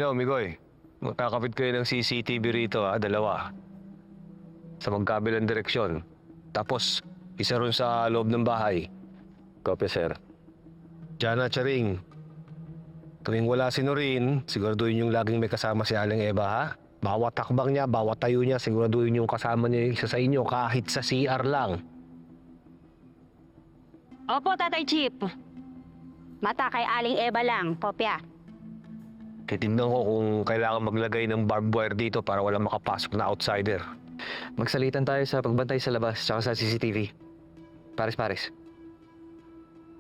Malinaw, Migoy. Magkakapit kayo ng CCTV rito, dalawa. Sa magkabilang direksyon. Tapos, isa ron sa loob ng bahay. Copy, sir. Jana Charing. Tuwing wala si Noreen, siguraduhin yung laging may kasama si Aling Eva, ha? Bawat takbang niya, bawat tayo niya, siguraduhin yung kasama niya yung isa sa inyo, kahit sa CR lang. Opo, Tatay Chip. Mata kay Aling Eva lang, kopya. Titignan ko kung kailangan maglagay ng barbed wire dito para walang makapasok na outsider. Magsalitan tayo sa pagbantay sa labas tsaka sa CCTV. Pares-pares.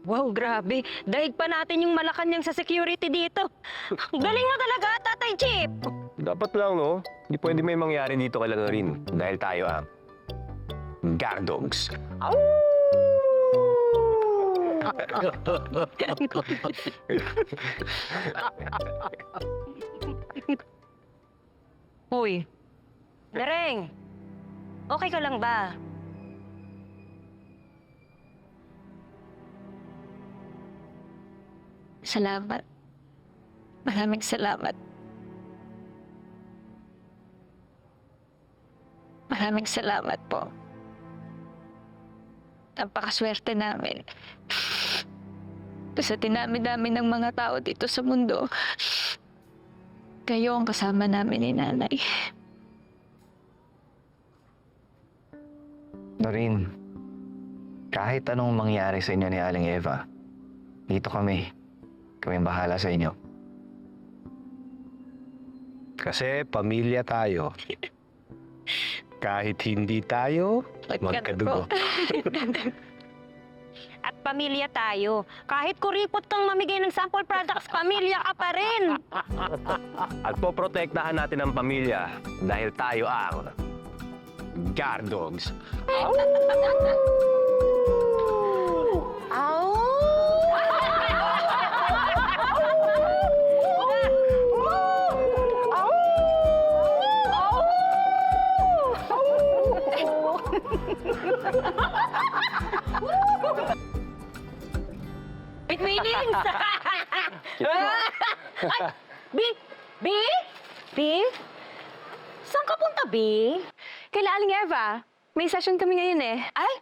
Wow, grabe. Daig pa natin yung Malacanang sa security dito. Galing mo talaga, Tatay Chip. Dapat lang, no? Hindi pwede may mangyari dito kay Noreen. Dahil tayo, guard dogs. Uy, Lareng. Okay ka lang ba? Salamat. Maraming salamat. Maraming salamat po. Napakaswerte namin. Sa dinami-dami ng mga tao dito sa mundo, kayo ang kasama namin ni Nanay. Noreen, kahit anong mangyari sa inyo ni Aling Eva, dito kami. Kami ang bahala sa inyo. Kasi pamilya tayo. Kahit hindi tayo, magkadugo. At pamilya tayo. Kahit kuripot kang mamigay ng sample products, pamilya ka pa rin. At poprotektahan natin ang pamilya dahil tayo ang guard dogs. Wait, waiting! B? B? B? Saan ka punta, B? Kaila Aling Eva, may session kami ngayon eh. Ay,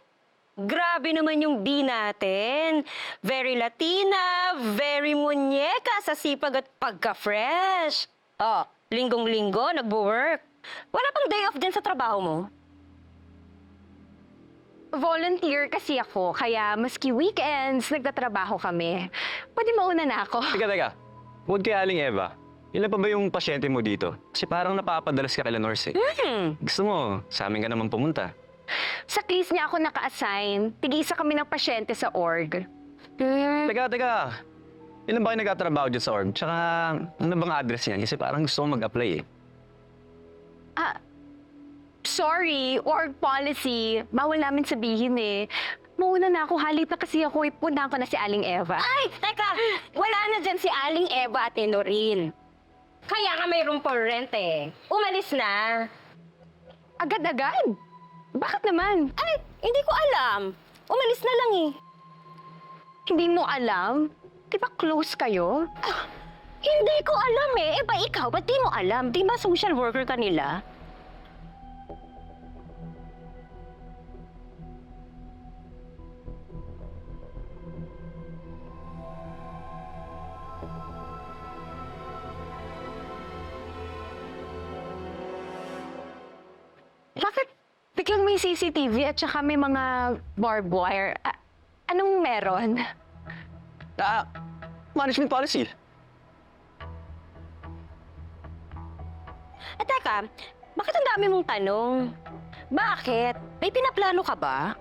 grabe naman yung B natin. Very Latina, very muñeca sa sipag at pagka-fresh. Oh, linggong-linggo, nagbo-work. Wala pang day off din sa trabaho mo? Volunteer kasi ako, kaya maski weekends, nagtatrabaho kami. Pwede mauna na ako. Teka. Bukod kay Aling Eva, ilan pa ba yung pasyente mo dito? Kasi parang napapadalas ka kay Nurse Gusto mo, sa amin ka naman pumunta. Sa case niya ako naka-assign, tig-isa kami ng pasyente sa org. Teka. Ilan ba kayo nagtatrabaho dyan sa org? Tsaka, ano bang address niyan? Kasi parang gusto ko mag-apply eh. Sorry, org policy. Bawal namin sabihin eh. Mauna na ako, halit na kasi ako, ipunta ko na si Aling Eva. Ay, teka! Wala na dyan si Aling Eva at ni Noreen. Kaya nga may room for rent eh. Umalis na. Agad-agad? Bakit naman? Ay, hindi ko alam. Umalis na lang eh. Hindi mo alam? Di ba close kayo? Hindi ko alam eh. Eh ba ikaw, ba't di mo alam? Di ba social worker ka nila? Bakit biglang may CCTV at saka may mga barbed wire? Anong meron? Management policy. Teka, bakit ang dami mong tanong? Bakit? May pinaplano ka ba?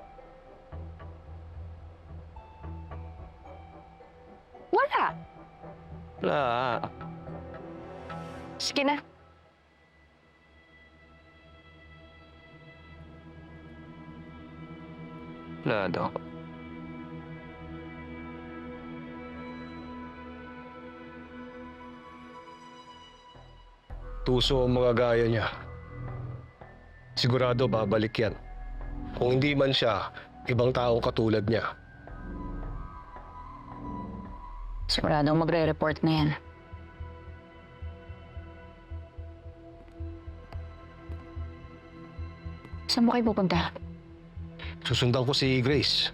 Wala. Wala. Sige na. Wala daw. Tuso ang mga gaya niya. Sigurado babalik yan. Kung hindi man siya, ibang taong katulad niya. Siguradong magre-report na yan. Saan mo kayo pupunta? Susundan ko si Grace.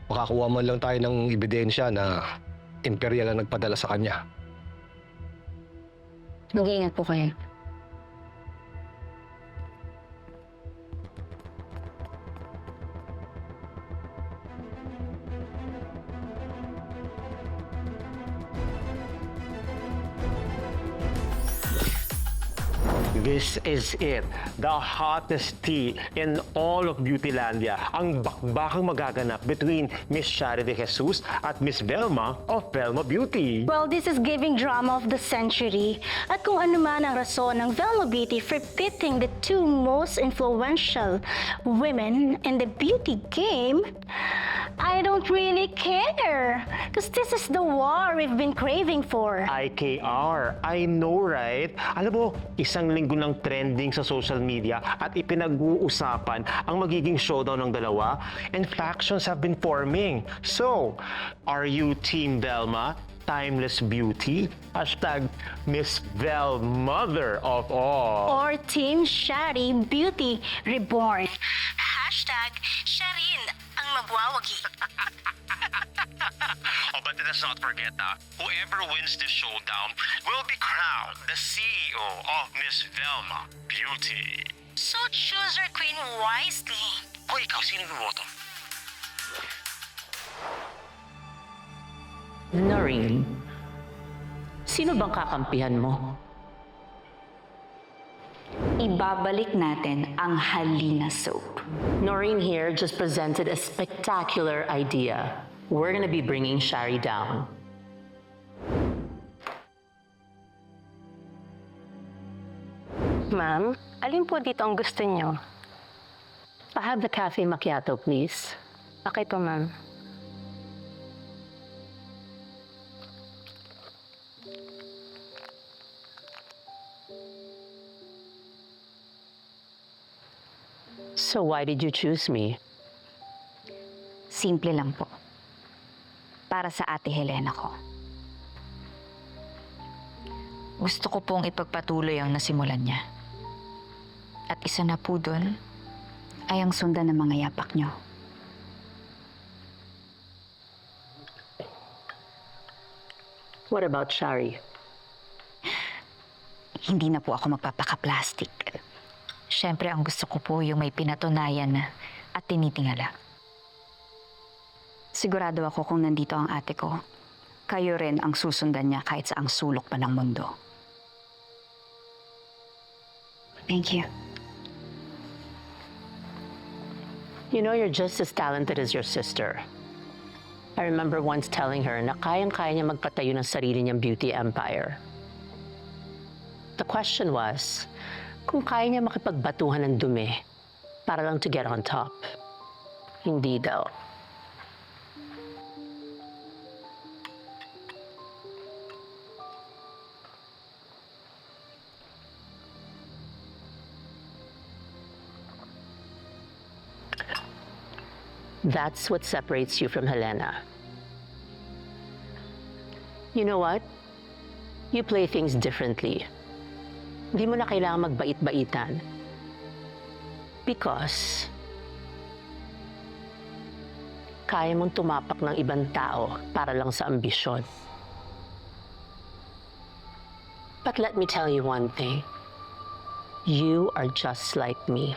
Makakuha man lang tayo ng ebidensya na Imperial ang nagpadala sa kanya. Mag-iingat po kayo. This is it. The hottest tea in all of Beautylandia. Ang bakbakang magaganap between Miss Shari De Jesus at Miss Velma of Velma Beauty. Well, this is giving drama of the century. At kung ano man ang rason ng Velma Beauty for pitting the two most influential women in the beauty game, I don't really care. Because this is the war we've been craving for. IKR. I know, right? Alam mo, isang linggo ng trending sa social media at ipinag-uusapan ang magiging showdown ng dalawa and factions have been forming. So, are you Team Velma, Timeless Beauty? Hashtag Miss Vel, mother of all. Or Team Shari Beauty Reborn. Hashtag Sharin ang magwawagi. Oh, but let's not forget whoever wins this showdown will be crowned the CEO of Miss Velma Beauty. So choose your queen wisely. Hoy, ikaw, sino bumoto? Noreen, sino bang kakampihan mo? Ibabalik natin ang Halina soap. Noreen here just presented a spectacular idea. We're gonna be bringing Shari down. Ma'am, alin po dito ang gusto niyo? I have the cafe macchiato, please. Okay po, ma'am. So why did you choose me? Simple lang po. Para sa ate Helena ko. Gusto ko pong ipagpatuloy ang nasimulan niya. At isa na po doon ay ang sundan ng mga yapak niyo. What about Shari? Hindi na po ako magpapaka-plastic. Siyempre, ang gusto ko po yung may pinatunayan at tinitingala. Sigurado ako kung nandito ang ate ko, kayo rin ang susundan niya kahit sa ang sulok pa ng mundo. Thank you. You know, you're just as talented as your sister. I remember once telling her na kayang-kaya niya magpatayo ng sarili niyang beauty empire. The question was, kung kaya niya makipagbatuhan ng dumi para lang to get on top. Hindi daw. That's what separates you from Helena. You know what? You play things differently. Hindi mo na kailangan magbait-baitan. Because kaya mong tumapak ng ibang tao para lang sa ambisyon. But let me tell you one thing. You are just like me.